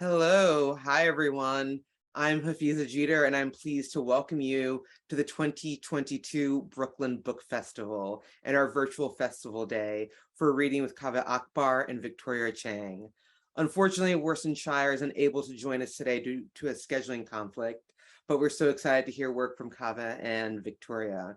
Hello, hi everyone. I'm Hafizah Jeter, and I'm pleased to welcome you to the 2022 Brooklyn Book Festival and our virtual festival day for reading with Kaveh Akbar and Victoria Chang. Unfortunately, Worcestershire is unable to join us today due to a scheduling conflict, but we're so excited to hear work from Kaveh and Victoria.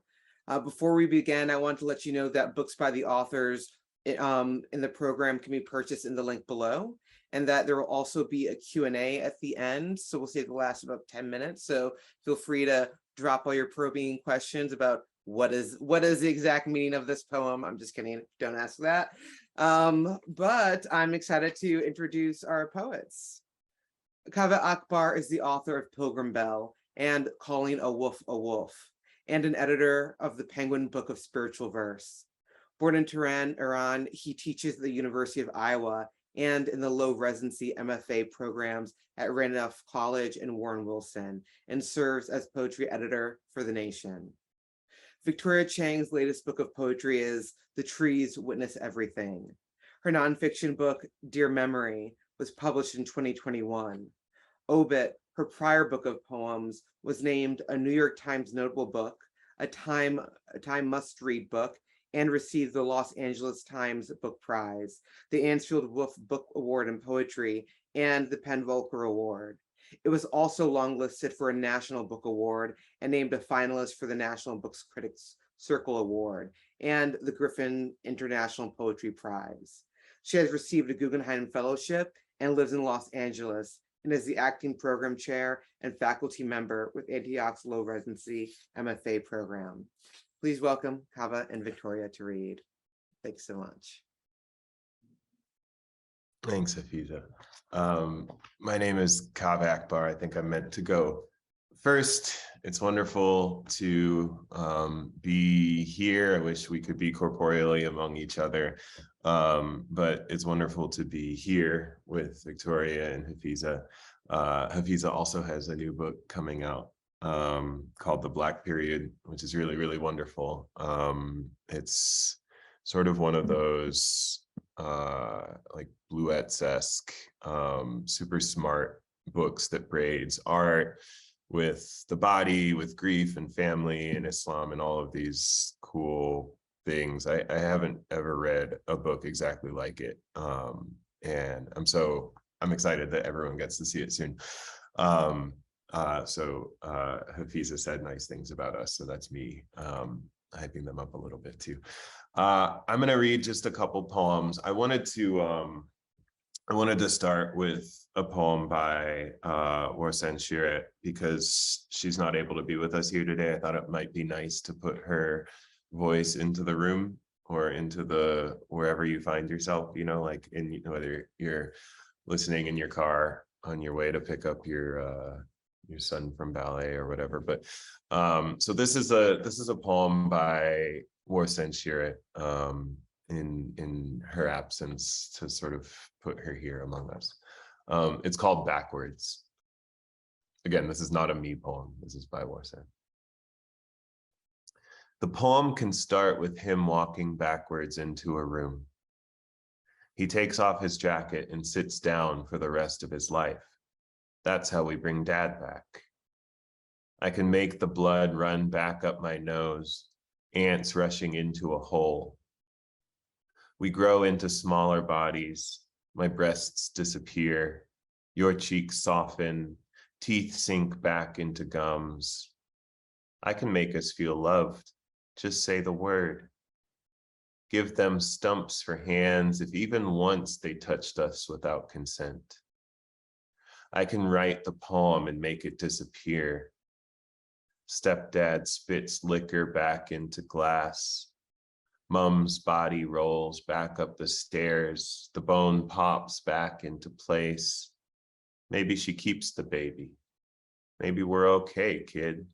Before we begin, I want to let you know that books by the authors in the program can be purchased in the link below, and that there will also be a Q&A at the end. So we'll say it will last about 10 minutes. So feel free to drop all your probing questions about what is the exact meaning of this poem. I'm just kidding, don't ask that. But I'm excited to introduce our poets. Kaveh Akbar is the author of Pilgrim Bell and Calling a Wolf, and an editor of the Penguin Book of Spiritual Verse. Born in Tehran, Iran, he teaches at the University of Iowa and in the low residency MFA programs at Randolph College and Warren Wilson, and serves as poetry editor for The Nation. Victoria Chang's latest book of poetry is The Trees Witness Everything. Her nonfiction book, Dear Memory, was published in 2021. Obit, her prior book of poems, was named a New York Times notable book, a Time must-read book, and received the Los Angeles Times Book Prize, the Ansfield Wolf Book Award in Poetry, and the PEN Volcker Award. It was also longlisted for a National Book Award and named a finalist for the National Books Critics Circle Award and the Griffin International Poetry Prize. She has received a Guggenheim Fellowship and lives in Los Angeles, and is the acting program chair and faculty member with Antioch's low residency MFA program. Please welcome Kaveh and Victoria to read. Thanks so much. Thanks, Hafizah. My name is Kaveh Akbar. I think I'm meant to go first. It's wonderful to be here. I wish we could be corporeally among each other, but it's wonderful to be here with Victoria and Hafizah. Hafizah also has a new book coming out called The Black Period, which is really, really wonderful. It's sort of one of those like Bluets-esque, super smart books that braids art with the body, with grief and family and Islam and all of these cool things. I haven't ever read a book exactly like it. And I'm excited that everyone gets to see it soon. Hafizah said nice things about us, so that's me hyping them up a little bit too. I'm going to read just a couple poems. I wanted to start with a poem by Warsan Shiret because she's not able to be with us here today. I thought it might be nice to put her voice into the room or into the wherever you find yourself, you know, like whether you're listening in your car on your way to pick up your son from ballet or whatever. But so this is a poem by Warsan Shiret in her absence, to sort of put her here among us. It's called Backwards. Again, this is not a me poem. This is by Warsan. The poem can start with him walking backwards into a room. He takes off his jacket and sits down for the rest of his life. That's how we bring Dad back. I can make the blood run back up my nose, ants rushing into a hole. We grow into smaller bodies. My breasts disappear. Your cheeks soften. Teeth sink back into gums. I can make us feel loved. Just say the word. Give them stumps for hands if even once they touched us without consent. I can write the poem and make it disappear. Stepdad spits liquor back into glass. Mom's body rolls back up the stairs. The bone pops back into place. Maybe she keeps the baby. Maybe we're okay, kid.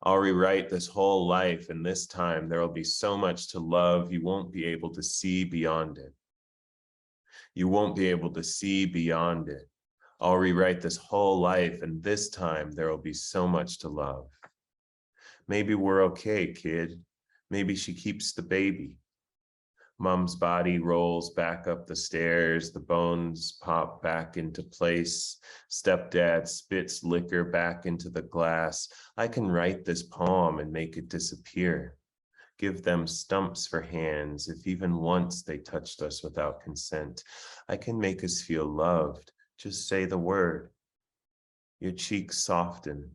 I'll rewrite this whole life, and this time there will be so much to love you won't be able to see beyond it. You won't be able to see beyond it. I'll rewrite this whole life, and this time there will be so much to love. Maybe we're okay, kid. Maybe she keeps the baby. Mom's body rolls back up the stairs. The bones pop back into place. Stepdad spits liquor back into the glass. I can write this poem and make it disappear. Give them stumps for hands if even once they touched us without consent. I can make us feel loved. Just say the word. Your cheeks soften.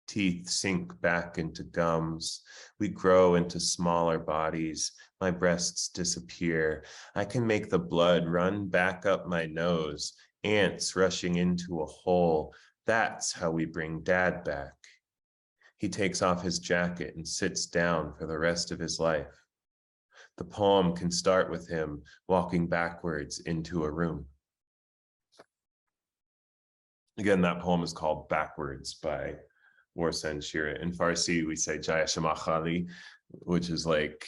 Teeth sink back into gums. We grow into smaller bodies. My breasts disappear. I can make the blood run back up my nose. Ants rushing into a hole. That's how we bring Dad back. He takes off his jacket and sits down for the rest of his life. The poem can start with him walking backwards into a room. Again, that poem is called Backwards by Warsan Shira. In Farsi, we say Jaya Shama Khali, which is like,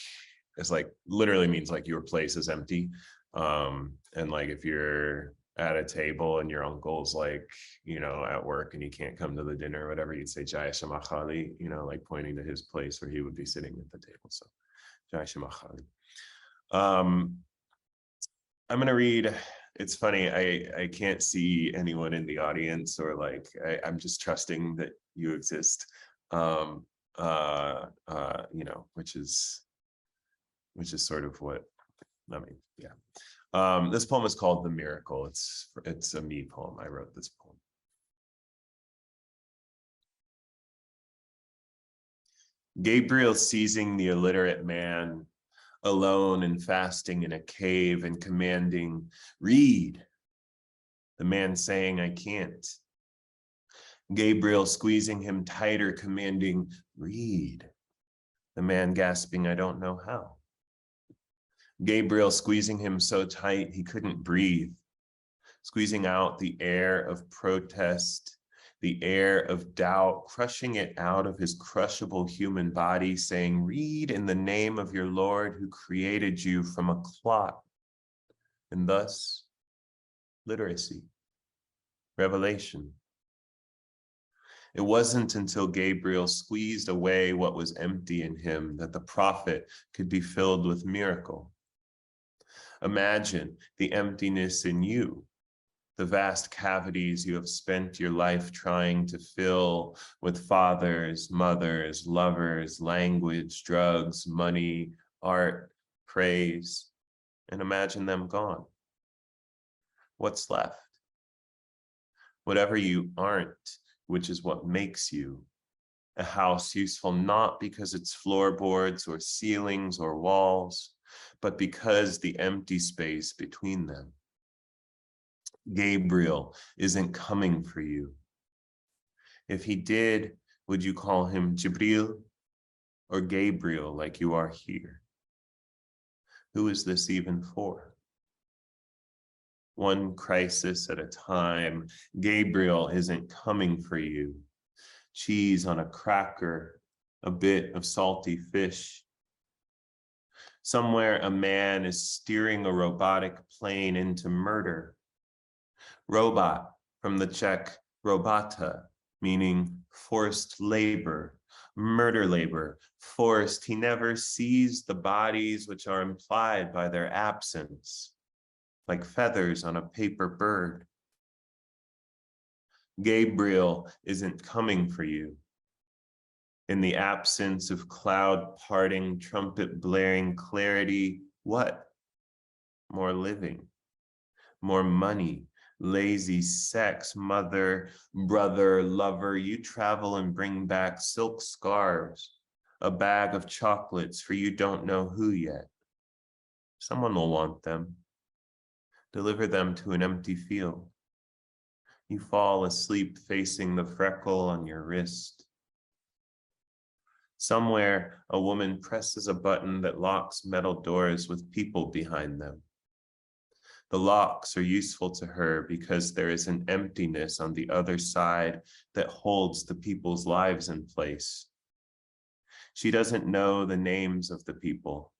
it's like literally means like your place is empty. And like if you're at a table and your uncle's like, you know, at work and he can't come to the dinner or whatever, you'd say Jaya Shama Khali, you know, like pointing to his place where he would be sitting at the table. So Jaya Shama Khali. I'm gonna read. It's funny, I can't see anyone in the audience, or like I'm just trusting that you exist, you know, which is sort of what I mean. Yeah. This poem is called The Miracle. It's a me poem. I wrote this poem. Gabriel seizing the illiterate man, alone and fasting in a cave and commanding, read. The man saying, I can't. Gabriel squeezing him tighter, commanding, read. The man gasping, I don't know how. Gabriel squeezing him so tight he couldn't breathe, squeezing out the air of protest, the air of doubt, crushing it out of his crushable human body, saying, read in the name of your Lord who created you from a clot. And thus, literacy, revelation. It wasn't until Gabriel squeezed away what was empty in him that the prophet could be filled with miracle. Imagine the emptiness in you, the vast cavities you have spent your life trying to fill with fathers, mothers, lovers, language, drugs, money, art, praise, and imagine them gone. What's left? Whatever you aren't, which is what makes you. A house useful not because it's floorboards or ceilings or walls, but because the empty space between them. Gabriel isn't coming for you. If he did, would you call him Jibril or Gabriel like you are here? Who is this even for? One crisis at a time. Gabriel isn't coming for you. Cheese on a cracker, a bit of salty fish. Somewhere a man is steering a robotic plane into murder. Robot from the Czech robota, meaning forced labor, murder labor, forced. He never sees the bodies which are implied by their absence, like feathers on a paper bird. Gabriel isn't coming for you. In the absence of cloud parting, trumpet blaring clarity, what? More living, more money, lazy sex, mother, brother, lover. You travel and bring back silk scarves, a bag of chocolates for you don't know who yet. Someone will want them. Deliver them to an empty field. You fall asleep facing the freckle on your wrist. Somewhere, a woman presses a button that locks metal doors with people behind them. The locks are useful to her because there is an emptiness on the other side that holds the people's lives in place. She doesn't know the names of the people.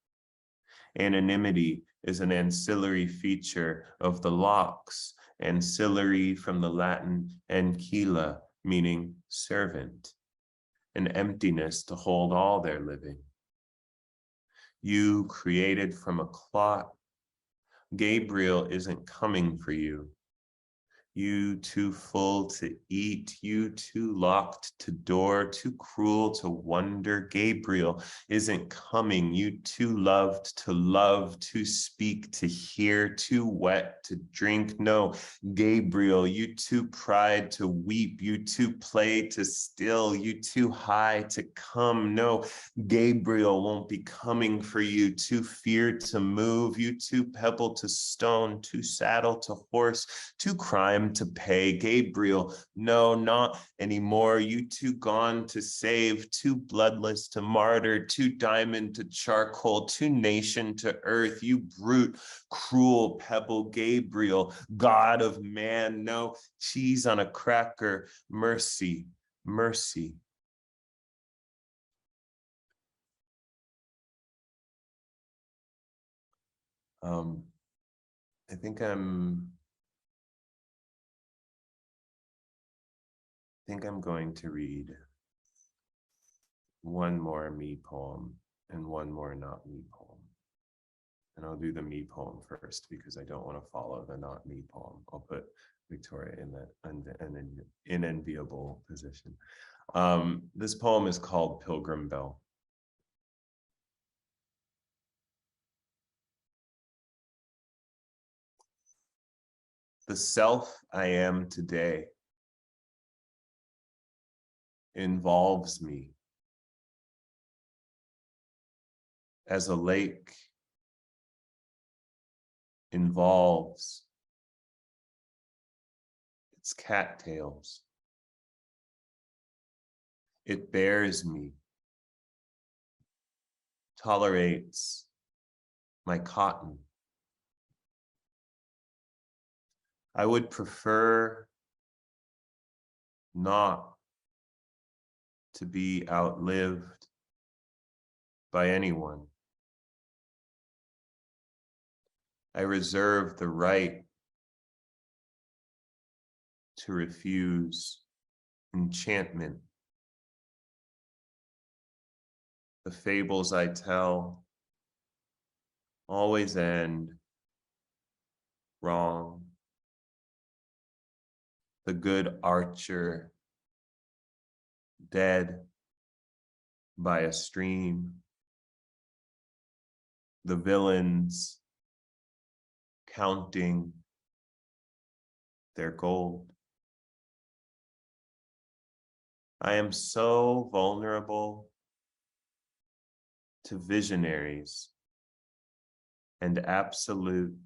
Anonymity is an ancillary feature of the locks, ancillary from the Latin ancilla, meaning servant, an emptiness to hold all their living. You created from a clot. Gabriel isn't coming for you. You too full to eat, you too locked to door, too cruel to wonder. Gabriel isn't coming. You too loved to love, to speak, to hear, too wet to drink. No, Gabriel, you too pride to weep, you too play to still, you too high to come. No, Gabriel won't be coming for you. Too fear to move, you too pebble to stone, too saddle to horse, too crime to pay. Gabriel, no, not anymore. You too gone to save, too bloodless to martyr, too diamond to charcoal, too nation to earth. You brute, cruel pebble. Gabriel, God of man, no, cheese on a cracker. Mercy, mercy. I think I'm going to read one more me poem and one more not me poem. And I'll do the me poem first because I don't want to follow the not me poem. I'll put Victoria in that unenviable position. This poem is called Pilgrim Bell. The self I am today involves me as a lake involves its cattails. It bears me, tolerates my cotton. I would prefer not to be outlived by anyone. I reserve the right to refuse enchantment. The fables I tell always end wrong. The good archer dead by a stream. The villains counting their gold. I am so vulnerable to visionaries and absolute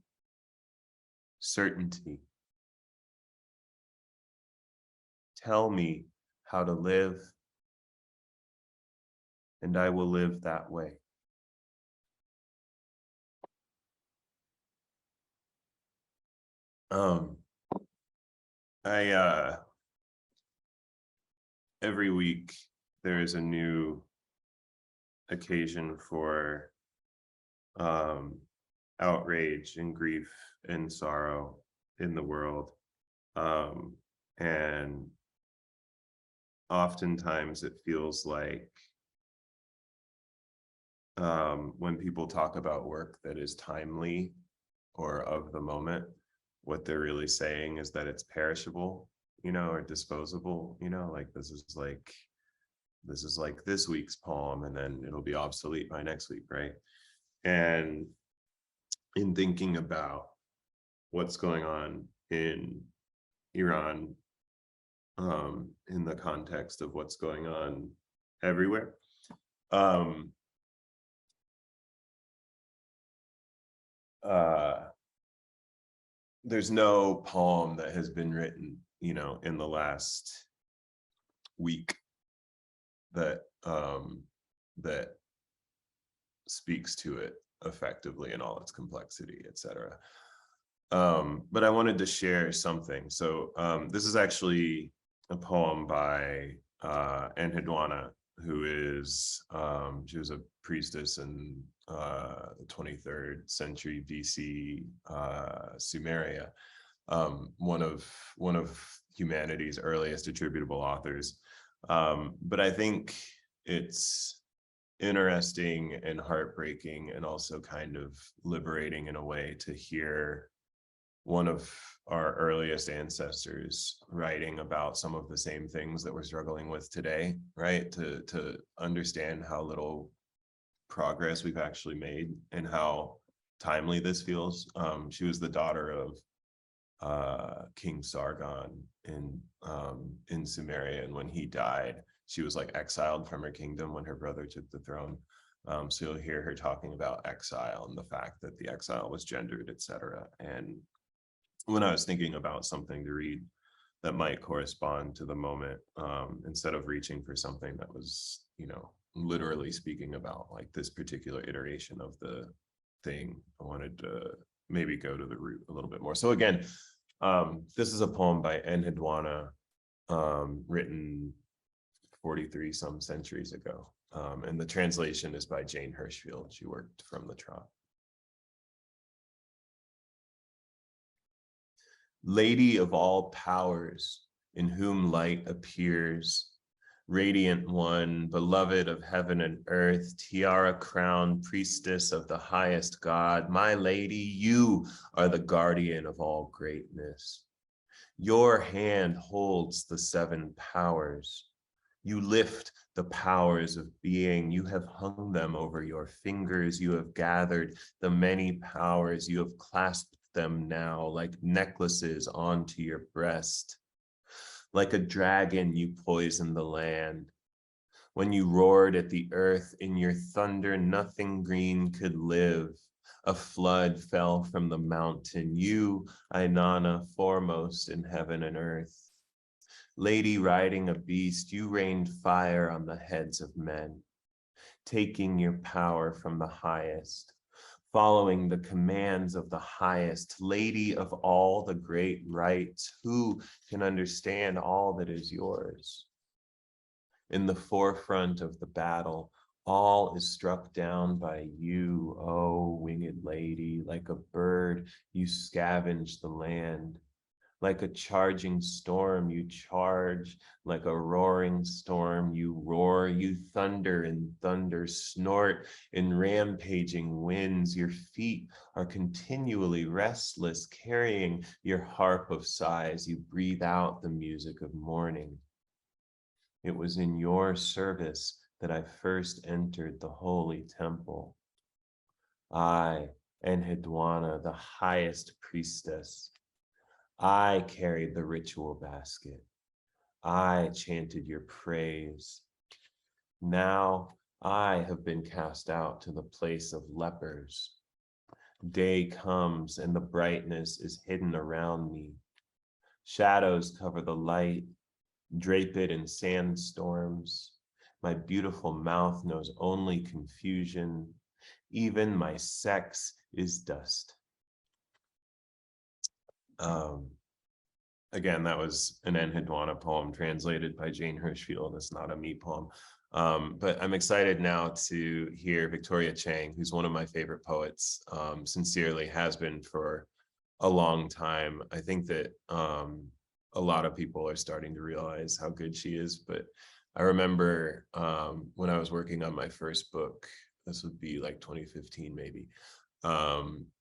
certainty. Tell me how to live, and I will live that way. Every week there is a new occasion for outrage and grief and sorrow in the world. And oftentimes it feels like when people talk about work that is timely or of the moment, what they're really saying is that it's perishable, or disposable, like this is like this week's poem and then it'll be obsolete by next week, right? And in thinking about what's going on in Iran, in the context of what's going on everywhere, there's no poem that has been written, in the last week that that speaks to it effectively in all its complexity, etc. But I wanted to share something. So this is actually a poem by Enheduanna, who is she was a priestess in the 23rd century BC Sumeria, one of humanity's earliest attributable authors. But I think it's interesting and heartbreaking and also kind of liberating in a way to hear one of our earliest ancestors writing about some of the same things that we're struggling with today, right? To understand how little progress we've actually made and how timely this feels. She was the daughter of King Sargon in Sumeria, and when he died, she was like exiled from her kingdom when her brother took the throne. So you'll hear her talking about exile and the fact that the exile was gendered, etc. And when I was thinking about something to read that might correspond to the moment, instead of reaching for something that was, literally speaking about like this particular iteration of the thing, I wanted to maybe go to the root a little bit more. So again, this is a poem by Enheduanna, written 43 some centuries ago. And the translation is by Jane Hirschfield. She worked from the Trot. Lady of all powers, in whom light appears, radiant one, beloved of heaven and earth, tiara crowned priestess of the highest God, my lady, you are the guardian of all greatness. Your hand holds the seven powers. You lift the powers of being. You have hung them over your fingers. You have gathered the many powers. You have clasped them now like necklaces onto your breast. Like a dragon, you poison the land. When you roared at the earth in your thunder, nothing green could live. A flood fell from the mountain. You, Ainana, foremost in heaven and earth. Lady riding a beast, you rained fire on the heads of men, taking your power from the highest, following the commands of the highest, lady of all the great rights, who can understand all that is yours? In the forefront of the battle, all is struck down by you, oh winged lady, like a bird, you scavenge the land. Like a charging storm, you charge. Like a roaring storm, you roar. You thunder and thunder, snort in rampaging winds. Your feet are continually restless, carrying your harp of sighs. You breathe out the music of mourning. It was in your service that I first entered the holy temple. I, Enheduanna, the highest priestess, I carried the ritual basket. I chanted your praise. Now I have been cast out to the place of lepers. Day comes and the brightness is hidden around me. Shadows cover the light, drape it in sandstorms. My beautiful mouth knows only confusion. Even my sex is dust. Again, that was an Enheduanna poem translated by Jane Hirschfield. It's not a me poem. But I'm excited now to hear Victoria Chang, who's one of my favorite poets, sincerely has been for a long time. I think that a lot of people are starting to realize how good she is. But I remember when I was working on my first book, this would be like 2015 maybe,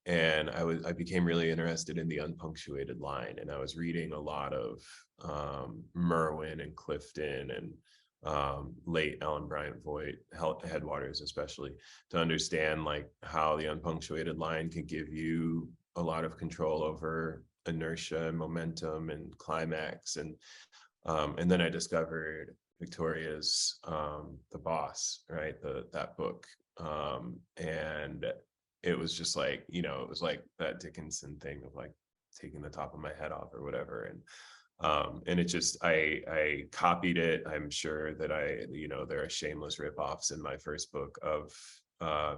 and I became really interested in the unpunctuated line, and I was reading a lot of Merwin and Clifton and late Ellen Bryant Voigt, Headwaters especially, to understand like how the unpunctuated line can give you a lot of control over inertia and momentum and climax, and then I discovered Victoria's The Boss, right? That book, and it was just like, it was like that Dickinson thing of like taking the top of my head off or whatever. And it just, I copied it. I'm sure that there are shameless ripoffs in my first book of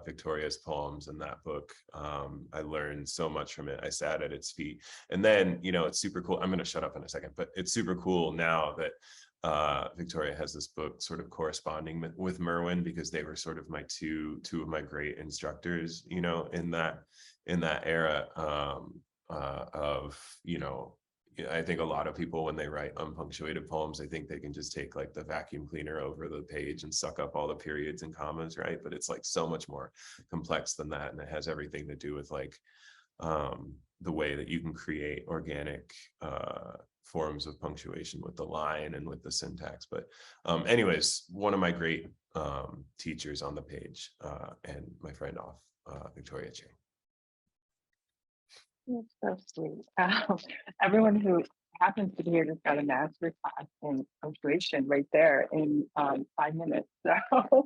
Victoria's poems in that book. I learned so much from it. I sat at its feet. And then, it's super cool. I'm going to shut up in a second, but it's super cool now that Victoria has this book sort of corresponding with Merwin, because they were sort of my two of my great instructors, in that era of, I think a lot of people, when they write unpunctuated poems, I think they can just take like the vacuum cleaner over the page and suck up all the periods and commas, right? But it's like so much more complex than that. And it has everything to do with like the way that you can create organic forms of punctuation with the line and with the syntax. But anyways, one of my great teachers on the page and my friend off, Victoria Chang. That's so sweet. Everyone who happens to be here just got a master class in punctuation right there in 5 minutes. So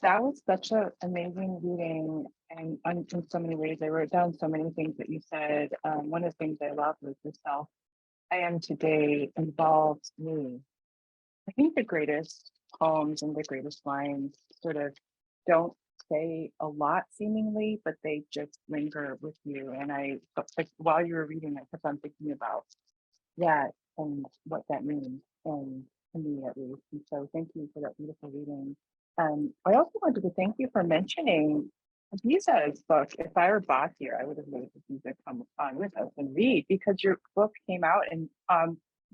that was such an amazing reading, and in so many ways, I wrote down so many things that you said. One of the things I love was the self I am today involves me. I think the greatest poems and the greatest lines sort of don't say a lot seemingly, but they just linger with you. And like while you were reading, I kept on thinking about that and what that means, and to me at least. And so thank you for that beautiful reading. I also wanted to thank you for mentioning Hafizah's book. If I were Boss here, I would have made Hafizah come on with us and read, because your book came out in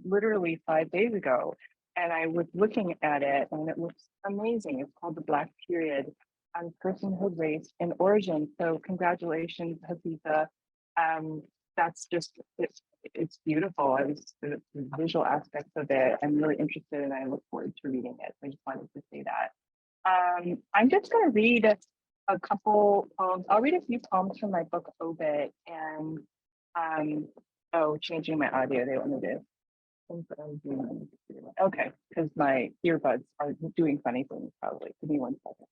literally 5 days ago. And I was looking at it and it looks amazing. It's called The Black Period on Personhood, Race, and Origin. So congratulations, Hafizah. That's just, it's beautiful. The visual aspects of it, I'm really interested and I look forward to reading it. So I just wanted to say that. I'm just going to read a couple poems. I'll read a few poems from my book, Obit, and changing my audio. They want me to. Okay, because my earbuds are doing funny things probably. Give me 1 second.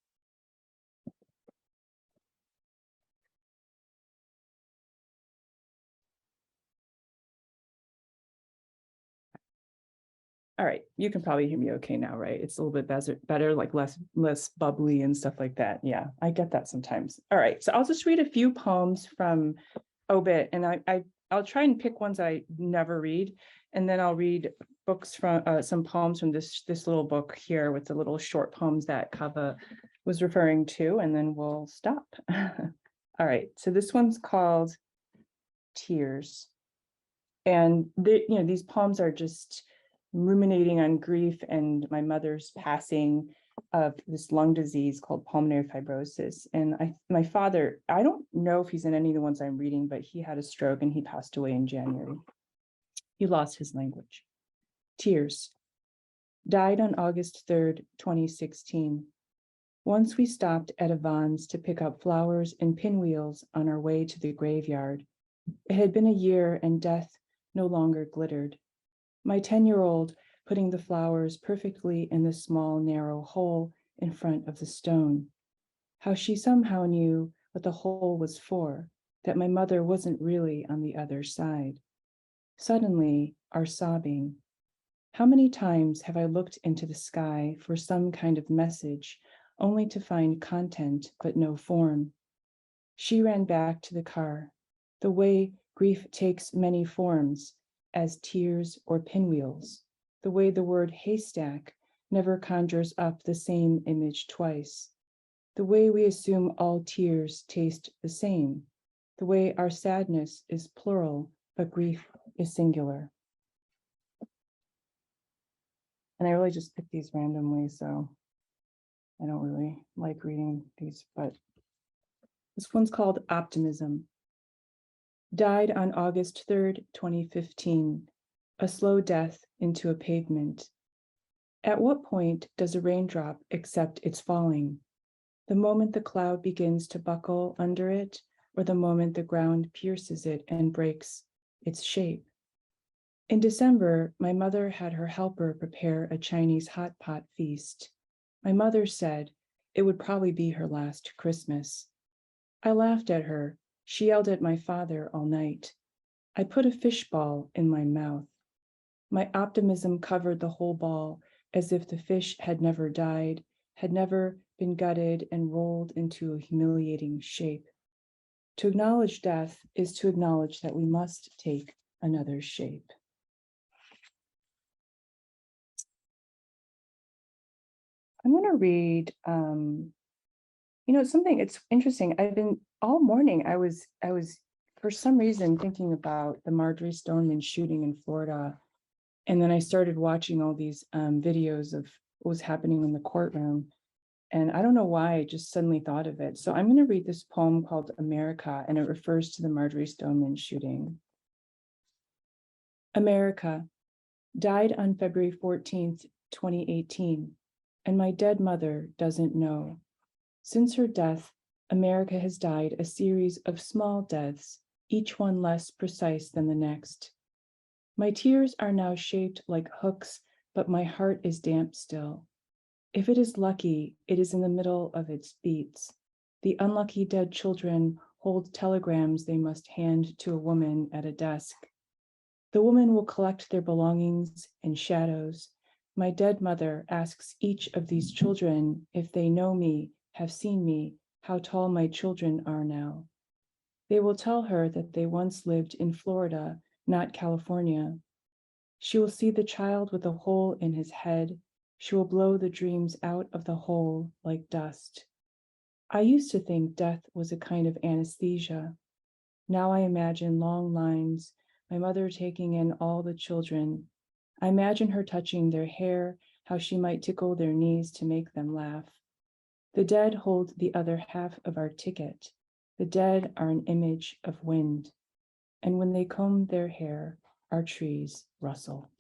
All right, you can probably hear me okay now, right? It's a little bit better, like less bubbly and stuff like that. Yeah, I get that sometimes. All right, so I'll just read a few poems from Obit, and I'll try and pick ones I never read, and then I'll read books from some poems from this little book here with the little short poems that Kaveh was referring to, and then we'll stop. All right, so this one's called Tears, and these poems are just ruminating on grief and my mother's passing of this lung disease called pulmonary fibrosis. And my father, I don't know if he's in any of the ones I'm reading, but he had a stroke and he passed away in January. He lost his language. Tears. Died on August 3rd, 2016. Once we stopped at a Vons to pick up flowers and pinwheels on our way to the graveyard. It had been a year and death no longer glittered. My 10-year-old putting the flowers perfectly in the small, narrow hole in front of the stone. How she somehow knew what the hole was for, that my mother wasn't really on the other side. Suddenly, our sobbing. How many times have I looked into the sky for some kind of message, only to find content but no form? She ran back to the car. The way grief takes many forms, as tears or pinwheels, the way the word haystack never conjures up the same image twice, the way we assume all tears taste the same, the way our sadness is plural, but grief is singular. And I really just picked these randomly, so I don't really like reading these, but this one's called Optimism. Died on August 3rd, 2015, a slow death into a pavement. At what point does a raindrop accept its falling? The moment the cloud begins to buckle under it, or the moment the ground pierces it and breaks its shape? In December, my mother had her helper prepare a Chinese hot pot feast. My mother said it would probably be her last Christmas. I laughed at her. She yelled at my father all night. I put a fish ball in my mouth. My optimism covered the whole ball as if the fish had never died, had never been gutted and rolled into a humiliating shape. To acknowledge death is to acknowledge that we must take another shape. I'm going to read, something, it's interesting. I've been all morning, I was for some reason thinking about the Marjorie Stoneman shooting in Florida. And then I started watching all these videos of what was happening in the courtroom. And I don't know why, I just suddenly thought of it. So I'm going to read this poem called America, and it refers to the Marjorie Stoneman shooting. America died on February 14th, 2018, and my dead mother doesn't know. Since her death, America has died a series of small deaths, each one less precise than the next. My tears are now shaped like hooks, but my heart is damp still. If it is lucky, it is in the middle of its beats. The unlucky dead children hold telegrams they must hand to a woman at a desk. The woman will collect their belongings in shadows. My dead mother asks each of these children if they know me, have seen me, how tall my children are now. They will tell her that they once lived in Florida, not California. She will see the child with a hole in his head. She will blow the dreams out of the hole like dust. I used to think death was a kind of anesthesia. Now I imagine long lines, my mother taking in all the children. I imagine her touching their hair, how she might tickle their knees to make them laugh. The dead hold the other half of our ticket. The dead are an image of wind. And when they comb their hair, our trees rustle.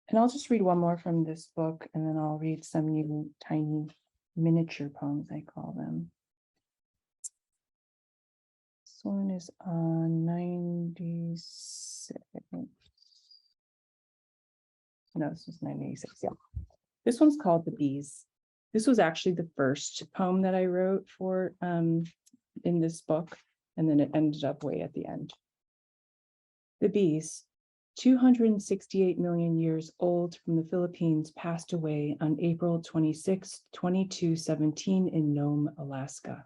And I'll just read one more from this book, and then I'll read some new tiny miniature poems, I call them. This one is on 96. No, this was 96, yeah. This one's called The Bees. This was actually the first poem that I wrote for in this book, and then it ended up way at the end. The bees, 268 million years old from the Philippines, passed away on April 26, 2217 in Nome, Alaska.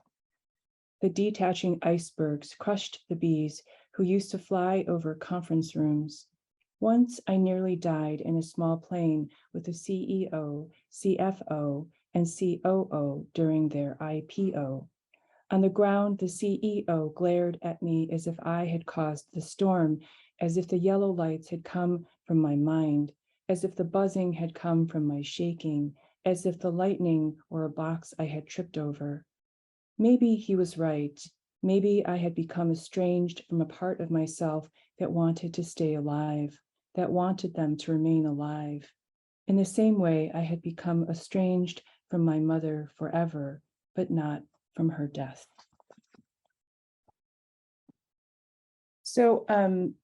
The detaching icebergs crushed the bees who used to fly over conference rooms. Once I nearly died in a small plane with the CEO, CFO, and COO during their IPO. On the ground, the CEO glared at me as if I had caused the storm, as if the yellow lights had come from my mind, as if the buzzing had come from my shaking, as if the lightning were a box I had tripped over. Maybe he was right. Maybe I had become estranged from a part of myself that wanted to stay alive, that wanted them to remain alive. In the same way, I had become estranged from my mother forever, but not from her death. So I'm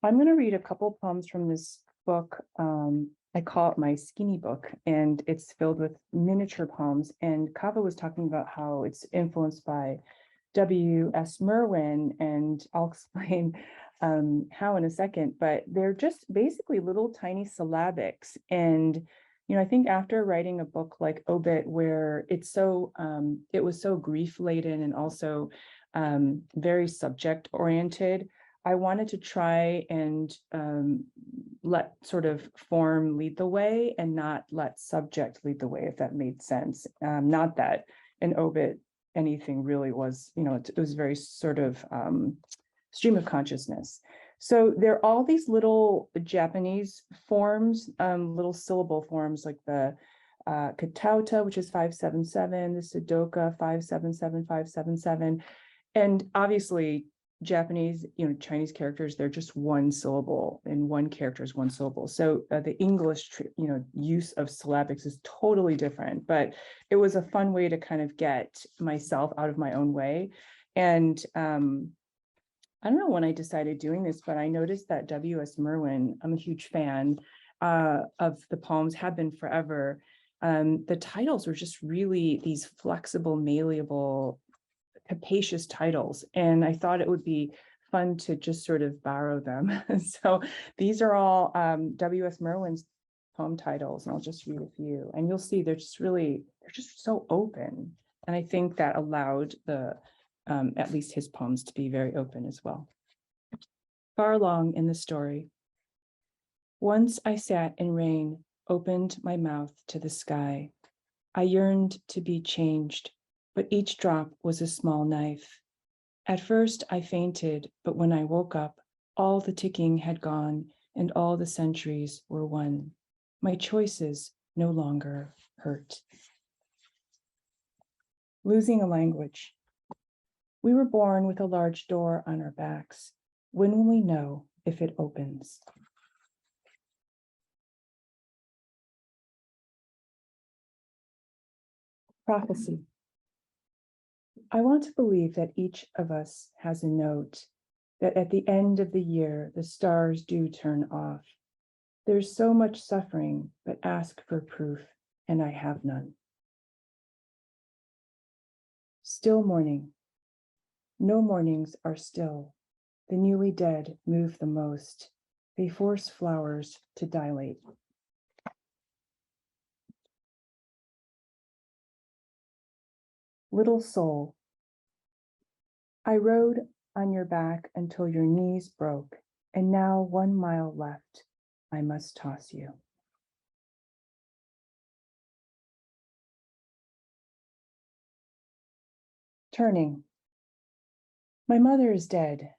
going to read a couple poems from this book. I call it my skinny book, and it's filled with miniature poems. And Kaveh was talking about how it's influenced by W.S. Merwin, and I'll explain how in a second, but they're just basically little tiny syllabics. And I think after writing a book like Obit, where it's so it was so grief laden and also very subject oriented, I wanted to try and let sort of form lead the way and not let subject lead the way, if that made sense. Not that in Obit anything really was, it was very sort of stream of consciousness. So there are all these little Japanese forms, little syllable forms, like the katauta, which is 577, the sudoka 577, 577. And obviously Japanese, Chinese characters, they're just one syllable, and one character is one syllable. So the English, use of syllabics is totally different, but it was a fun way to kind of get myself out of my own way. And I don't know when I decided doing this, but I noticed that W.S. Merwin, I'm a huge fan of the poems, have been forever. The titles were just really these flexible, malleable, capacious titles. And I thought it would be fun to just sort of borrow them. So these are all W.S. Merwin's poem titles, and I'll just read a few. And you'll see they're just so open. And I think that allowed the at least his poems to be very open as well. Far along in the story. Once I sat in rain, opened my mouth to the sky. I yearned to be changed, but each drop was a small knife. At first I fainted, but when I woke up, all the ticking had gone and all the centuries were won. My choices no longer hurt. Losing a language. We were born with a large door on our backs. When will we know if it opens? Prophecy. I want to believe that each of us has a note, that at the end of the year, the stars do turn off. There's so much suffering, but ask for proof, and I have none. Still morning. No mornings are still. The newly dead move the most. They force flowers to dilate. Little soul. I rode on your back until your knees broke, and now 1 mile left. I must toss you. Turning. My mother is dead.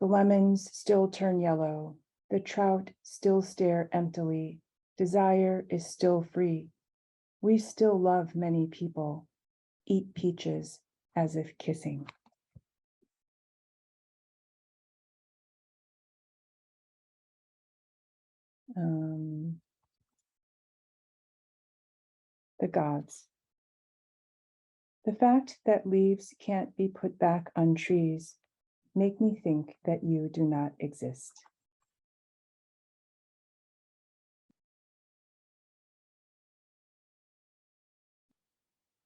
The lemons still turn yellow. The trout still stare emptily. Desire is still free. We still love many people. Eat peaches as if kissing. The gods. The fact that leaves can't be put back on trees make me think that you do not exist.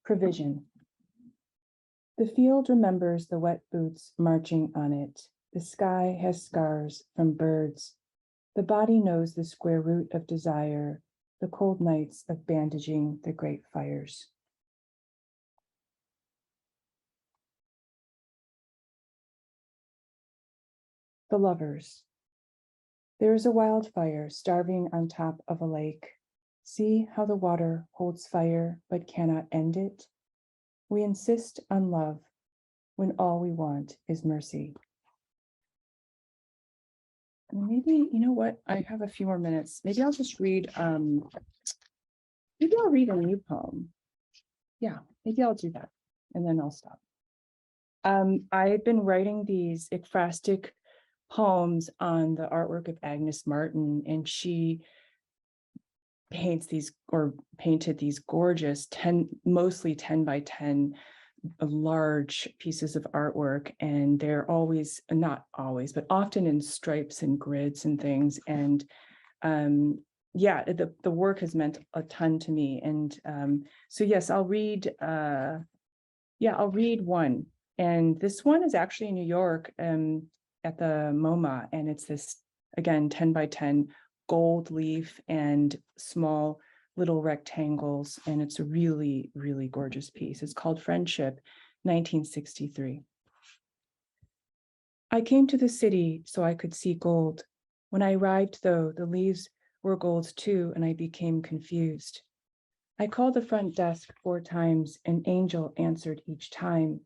Provision. The field remembers the wet boots marching on it. The sky has scars from birds. The body knows the square root of desire, the cold nights of bandaging the great fires. The lovers. There is a wildfire starving on top of a lake. See how the water holds fire but cannot end it? We insist on love when all we want is mercy. And maybe, you know what? I have a few more minutes. Maybe I'll just read, maybe I'll read a new poem. Yeah, maybe I'll do that and then I'll stop. I've been writing these ekphrastic poems on the artwork of Agnes Martin, and she painted these gorgeous mostly 10 by 10 large pieces of artwork, and they're always, not always, but often in stripes and grids and things. And yeah, the work has meant a ton to me. And so yes, I'll read one. And this one is actually in New York at the MoMA, and it's this, again, 10 by 10 gold leaf and small little rectangles, and it's a really, really gorgeous piece. It's called Friendship, 1963. I came to the city so I could see gold. When I arrived, though, the leaves were gold too, and I became confused. I called the front desk 4 times. An angel answered each time.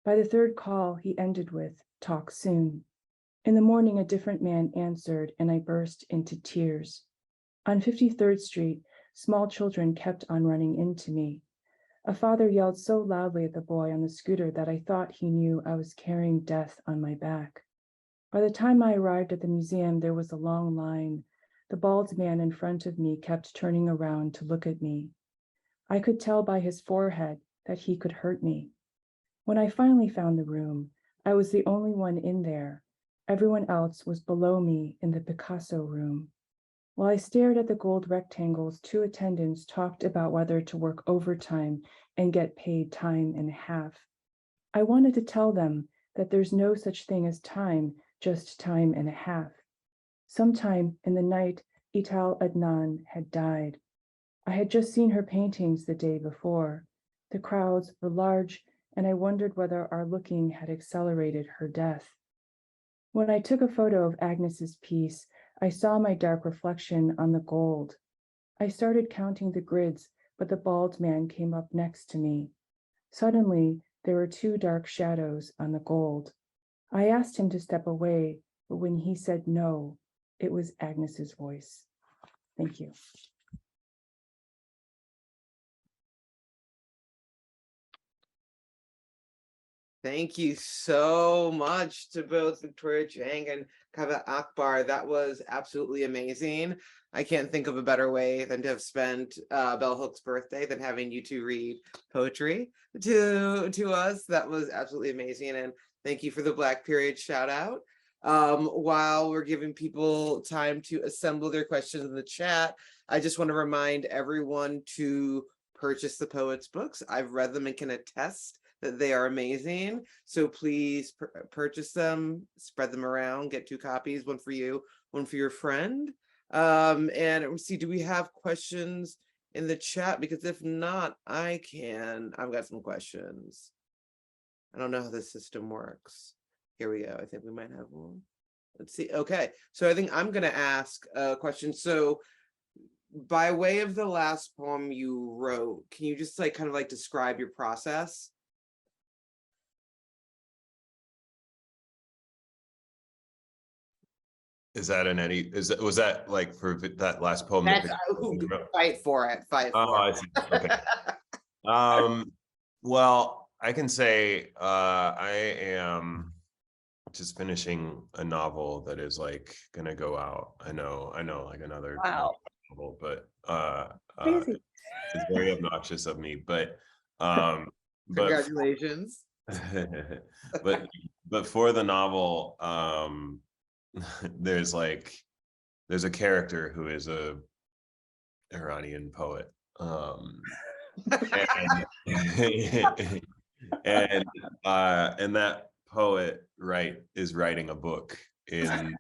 By the 3rd call, he ended with, "Talk soon." In the morning, a different man answered, and I burst into tears. On 53rd Street, small children kept on running into me. A father yelled so loudly at the boy on the scooter that I thought he knew I was carrying death on my back. By the time I arrived at the museum, there was a long line. The bald man in front of me kept turning around to look at me. I could tell by his forehead that he could hurt me. When I finally found the room, I was the only one in there. Everyone else was below me in the Picasso room. While I stared at the gold rectangles, 2 attendants talked about whether to work overtime and get paid time and a half. I wanted to tell them that there's no such thing as time, just time and a half. Sometime in the night, Ital Adnan had died. I had just seen her paintings the day before. The crowds were large, and I wondered whether our looking had accelerated her death. When I took a photo of Agnes's piece, I saw my dark reflection on the gold. I started counting the grids, but the bald man came up next to me. Suddenly, there were 2 dark shadows on the gold. I asked him to step away, but when he said no, it was Agnes's voice. Thank you. Thank you so much to both Victoria Chang and Kaveh Akbar. That was absolutely amazing. I can't think of a better way than to have spent Bell Hook's birthday than having you two read poetry to us. That was absolutely amazing. And thank you for the Black Period shout out. While we're giving people time to assemble their questions in the chat, I just want to remind everyone to purchase the poets' books. I've read them and can attest that they are amazing. So please purchase them, spread them around, get 2 copies, one for you, one for your friend. And let's see, do we have questions in the chat? Because if not, I've got some questions. I don't know how the system works. Here we go. I think we might have one. Let's see. Okay. So I think I'm going to ask a question. So by way of the last poem you wrote, can you just like kind of like describe your process? Is that in any, was that like for that last poem? That's fight for it. Fight for I see. Okay. Well, I can say I am just finishing a novel that is like gonna go out. I know like another novel, but it's very obnoxious of me. But congratulations. but for the novel, there's a character who is a Iranian poet. And that poet is writing a book in,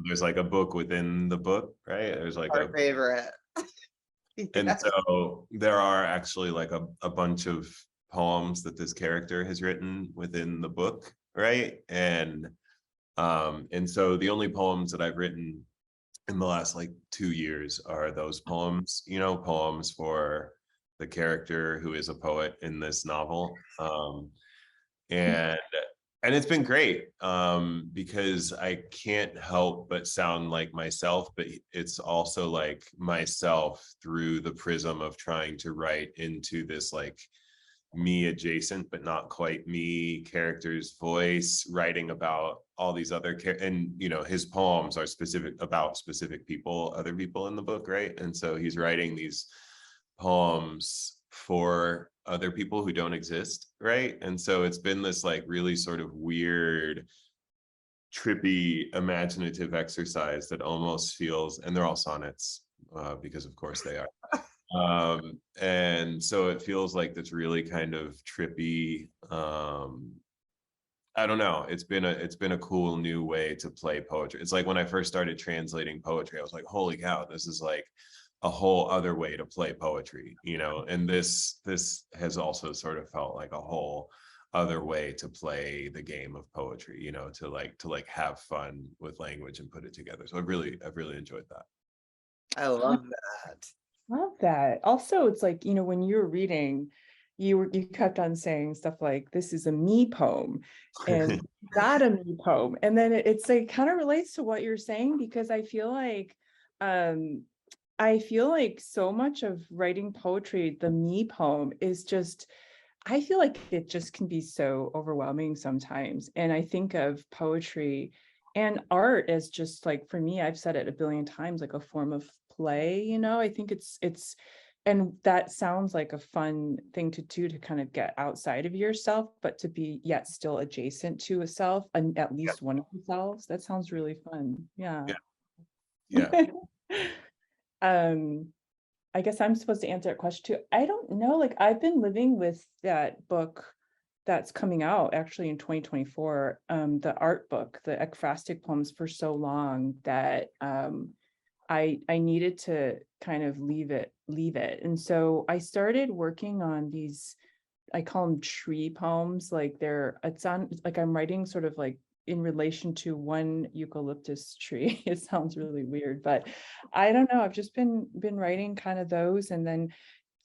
there's like a book within the book, right? There's like our favorite. And so there are actually like a bunch of poems that this character has written within the book, right? And so the only poems that I've written in the last like 2 years are those poems, poems for the character who is a poet in this novel. And it's been great because I can't help but sound like myself, but it's also like myself through the prism of trying to write into this like me adjacent but not quite me character's voice, writing about all these other and his poems are specific about specific people, other people in the book, right? And so he's writing these poems for other people who don't exist, right? And so it's been this like really sort of weird, trippy, imaginative exercise that almost feels, and they're all sonnets because of course they are. And so it feels like this really kind of trippy, I don't know, it's been a cool new way to play poetry. It's like when I first started translating poetry, I was like, holy cow, this is like a whole other way to play poetry, and this has also sort of felt like a whole other way to play the game of poetry, to like have fun with language and put it together. So I've really enjoyed that. I love that. Love that. Also, it's like, when you were reading, you kept on saying stuff like, this is a me poem and not a me poem. And then it's like kind of relates to what you're saying, because I feel like so much of writing poetry, the me poem is just, I feel like it just can be so overwhelming sometimes. And I think of poetry and art as just like, for me, I've said it a billion times, like a form of play, I think it's, and that sounds like a fun thing to do, to kind of get outside of yourself, but to be yet still adjacent to a self, and at least one of themselves. That sounds really fun. Yeah. I guess I'm supposed to answer that question too. I don't know, like I've been living with that book that's coming out actually in 2024, the art book, the ekphrastic poems, for so long that I needed to kind of leave it. And so I started working on these, I call them tree poems, like I'm writing sort of like in relation to one eucalyptus tree. It sounds really weird, but I don't know. I've just been writing kind of those, and then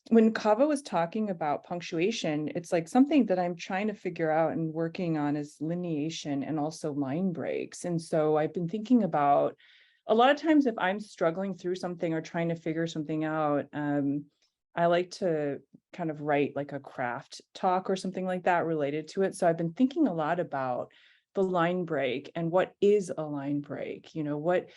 when Kaveh was talking about punctuation, it's like something that I'm trying to figure out and working on is lineation and also line breaks. And so I've been thinking about a lot of times if I'm struggling through something or trying to figure something out, I like to kind of write like a craft talk or something like that related to it. So I've been thinking a lot about the line break and what is a line break, what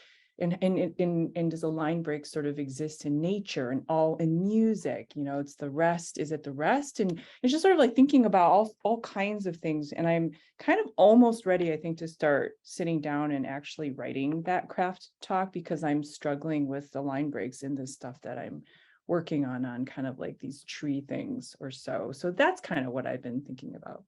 and does a line break sort of exist in nature and all in music? It's the rest. Is it the rest? And it's just sort of like thinking about all kinds of things. And I'm kind of almost ready, I think, to start sitting down and actually writing that craft talk because I'm struggling with the line breaks in this stuff that I'm working on kind of like these tree things or so. So that's kind of what I've been thinking about.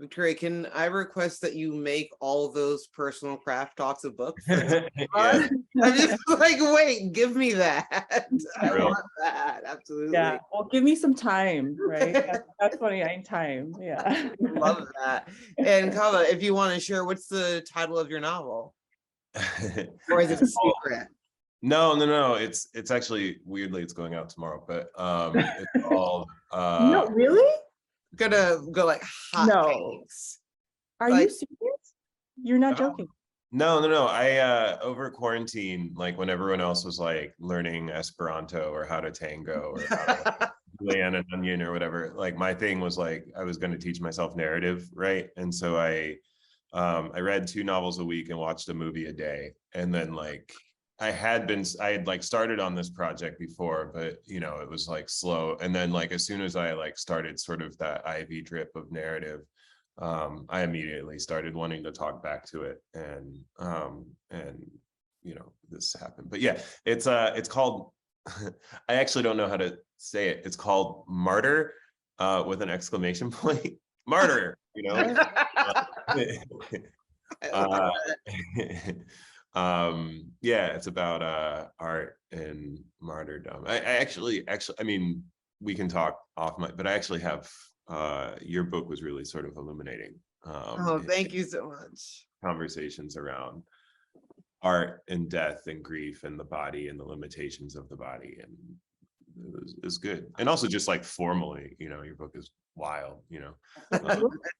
Victoria, can I request that you make all those personal craft talks a book? Yeah. I'm just like, wait, give me that. I Real. want that. Absolutely. Yeah. Well, give me some time, right? That's funny. I need time. Yeah. Love that. And Kaveh, if you want to share, what's the title of your novel? Or is it a secret? No. It's actually weirdly it's going out tomorrow, but it's called No, really? Gonna go like hot No. cakes. Are you serious? You're not joking. No. I over quarantine, like when everyone else was like learning Esperanto or how to tango or how to land an onion or whatever, like my thing was like I was going to teach myself narrative, right? And so I read 2 novels a week and watched a movie a day, and then like I had like started on this project before, but it was like slow. And then like as soon as I like started sort of that IV drip of narrative, I immediately started wanting to talk back to it, and this happened. But yeah, it's called I actually don't know how to say it. It's called Martyr with an exclamation point. Martyr, yeah, it's about art and martyrdom. I actually, I mean, we can talk off mic, but I actually have your book was really sort of illuminating. Oh, thank you so much. Conversations around art and death and grief and the body and the limitations of the body, and it was good. And also just like formally, your book is wild,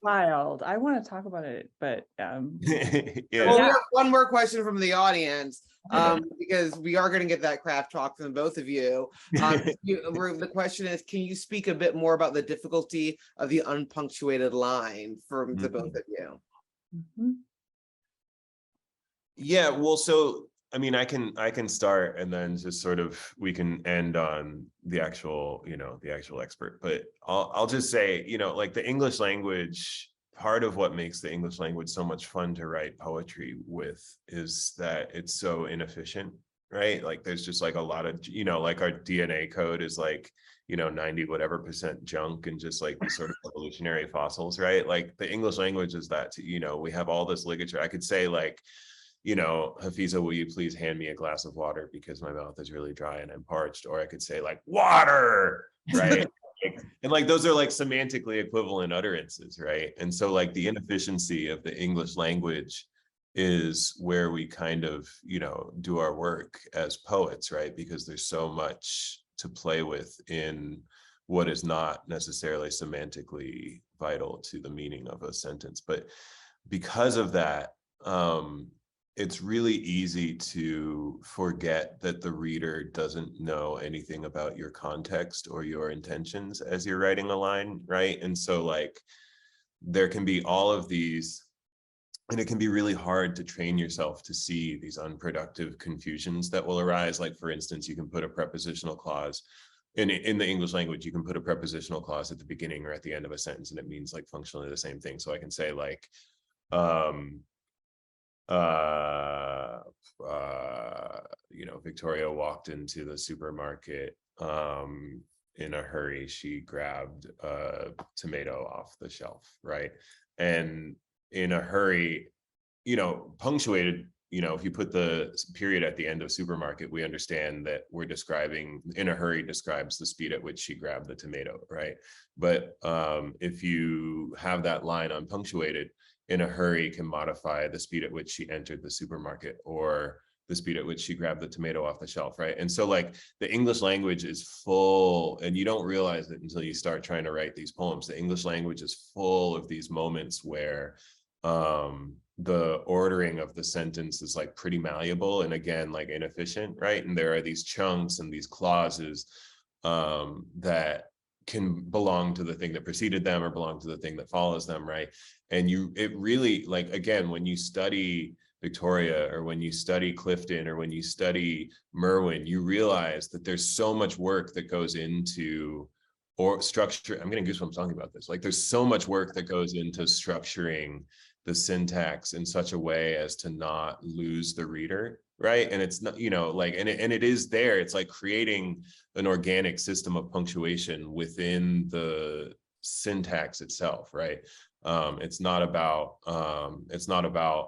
Wild. I want to talk about it, but yeah. Well, we have one more question from the audience, because we are going to get that craft talk from both of you. The question is, can you speak a bit more about the difficulty of the unpunctuated line from the both of you? Mhm. Yeah, well, so I mean, I can start, and then just sort of we can end on the actual, the actual expert. But I'll just say, like the English language, part of what makes the English language so much fun to write poetry with is that it's so inefficient, right? Like there's just like a lot of, like our DNA code is like, 90 whatever % junk and just like the sort of evolutionary fossils, right? Like the English language is that, we have all this ligature. I could say like, Hafizah, will you please hand me a glass of water because my mouth is really dry and I'm parched? Or I could say like water, right? And like those are like semantically equivalent utterances, right? And so like the inefficiency of the English language is where we kind of, do our work as poets, right? Because there's so much to play with in what is not necessarily semantically vital to the meaning of a sentence. But because of that, it's really easy to forget that the reader doesn't know anything about your context or your intentions as you're writing a line, right? And so like there can be all of these, and it can be really hard to train yourself to see these unproductive confusions that will arise. Like for instance, you can put a prepositional clause in the English language, you can put a prepositional clause at the beginning or at the end of a sentence, and it means like functionally the same thing. So I can say like, Victoria walked into the supermarket in a hurry. She grabbed a tomato off the shelf, right? And in a hurry, punctuated, if you put the period at the end of supermarket, we understand that we're describing, in a hurry describes the speed at which she grabbed the tomato, right? But if you have that line unpunctuated, in a hurry can modify the speed at which she entered the supermarket, or the speed at which she grabbed the tomato off the shelf, right? And so like the English language is full, and you don't realize it until you start trying to write these poems. The English language is full of these moments where the ordering of the sentence is like pretty malleable and again like inefficient, right? And there are these chunks and these clauses that can belong to the thing that preceded them or belong to the thing that follows them, right? And it really, like, again, when you study Victoria or when you study Clifton or when you study Merwin, you realize that there's so much work that goes into or structure. I'm getting goosebumps talking about this. Like there's so much work that goes into structuring the syntax in such a way as to not lose the reader, right? And it's not, like, and it is there. It's like creating an organic system of punctuation within the syntax itself, right? It's not about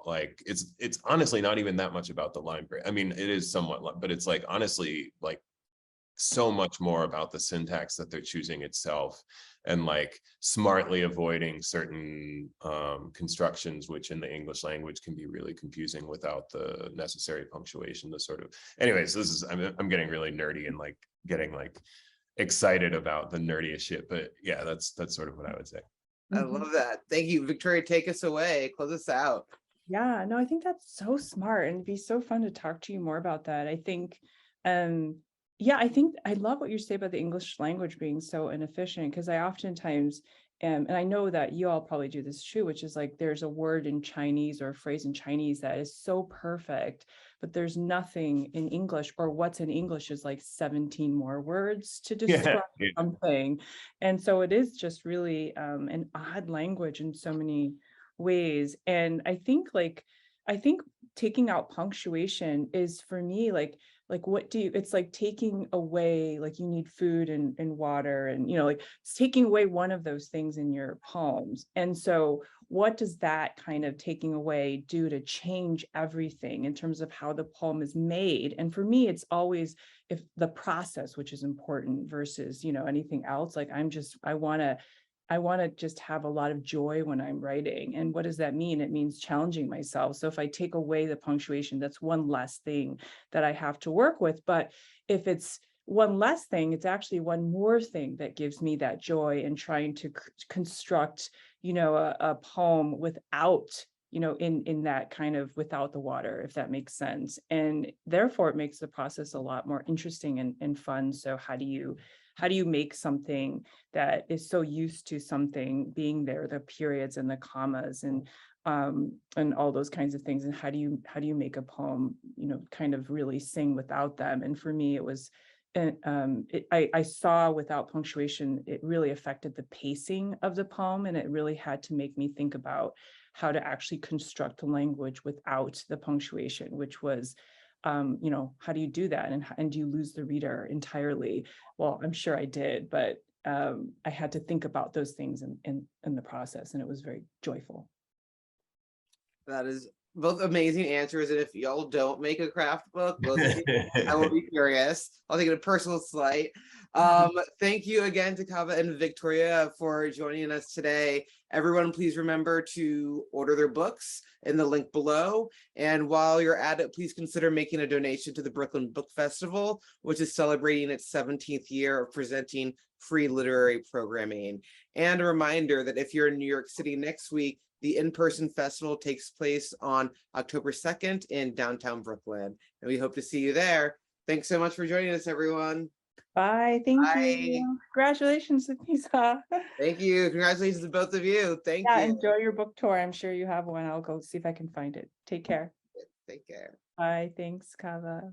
like, it's honestly not even that much about the line break. I mean, it is somewhat, but it's like, honestly, like so much more about the syntax that they're choosing itself, and like smartly avoiding certain constructions, which in the English language can be really confusing without the necessary punctuation. The sort of, anyways, this is, I'm getting really nerdy and like getting like excited about the nerdiest shit, but yeah, that's sort of what I would say. I love that. Thank you, Victoria. Take us away. Close us out. Yeah, no, I think that's so smart, and it'd be so fun to talk to you more about that. I think, yeah, I think I love what you say about the English language being so inefficient, because I oftentimes, and I know that you all probably do this too, which is like there's a word in Chinese or a phrase in Chinese that is so perfect, but there's nothing in English, or what's in English is like 17 more words to describe something. And so it is just really an odd language in so many ways. And I think taking out punctuation is, for me, like what do you, it's like taking away, like you need food and water, and like it's taking away one of those things in your poems. And so what does that kind of taking away do to change everything in terms of how the poem is made? And for me, it's always, if the process, which is important, versus anything else. Like I want to just have a lot of joy when I'm writing. And what does that mean? It means challenging myself. So if I take away the punctuation, that's one less thing that I have to work with. But if it's one less thing, it's actually one more thing that gives me that joy in trying to construct, a poem without, in that kind of without the water, if that makes sense. And therefore it makes the process a lot more interesting and fun. So how do you make something that is so used to something being there, the periods and the commas and all those kinds of things, and how do you make a poem, kind of really sing without them? And for me, it was, I saw without punctuation, it really affected the pacing of the poem, and it really had to make me think about how to actually construct the language without the punctuation, which was, how do you do that? And do you lose the reader entirely? Well, I'm sure I did, but I had to think about those things in the process, and it was very joyful. That is both amazing answers. And if y'all don't make a craft book, I will be curious. I'll take it a personal slight. Thank you again to Kaveh and Victoria for joining us today. Everyone, please remember to order their books in the link below. And while you're at it, please consider making a donation to the Brooklyn Book Festival, which is celebrating its 17th year of presenting free literary programming. And a reminder that if you're in New York City next week, the in-person festival takes place on October 2nd in downtown Brooklyn, and we hope to see you there. Thanks so much for joining us, everyone. Bye. Thank you. Congratulations, Hafizah. Thank you. Congratulations to both of you. Thank you. Enjoy your book tour. I'm sure you have one. I'll go see if I can find it. Take care. Take care. Bye. Thanks, Kaveh.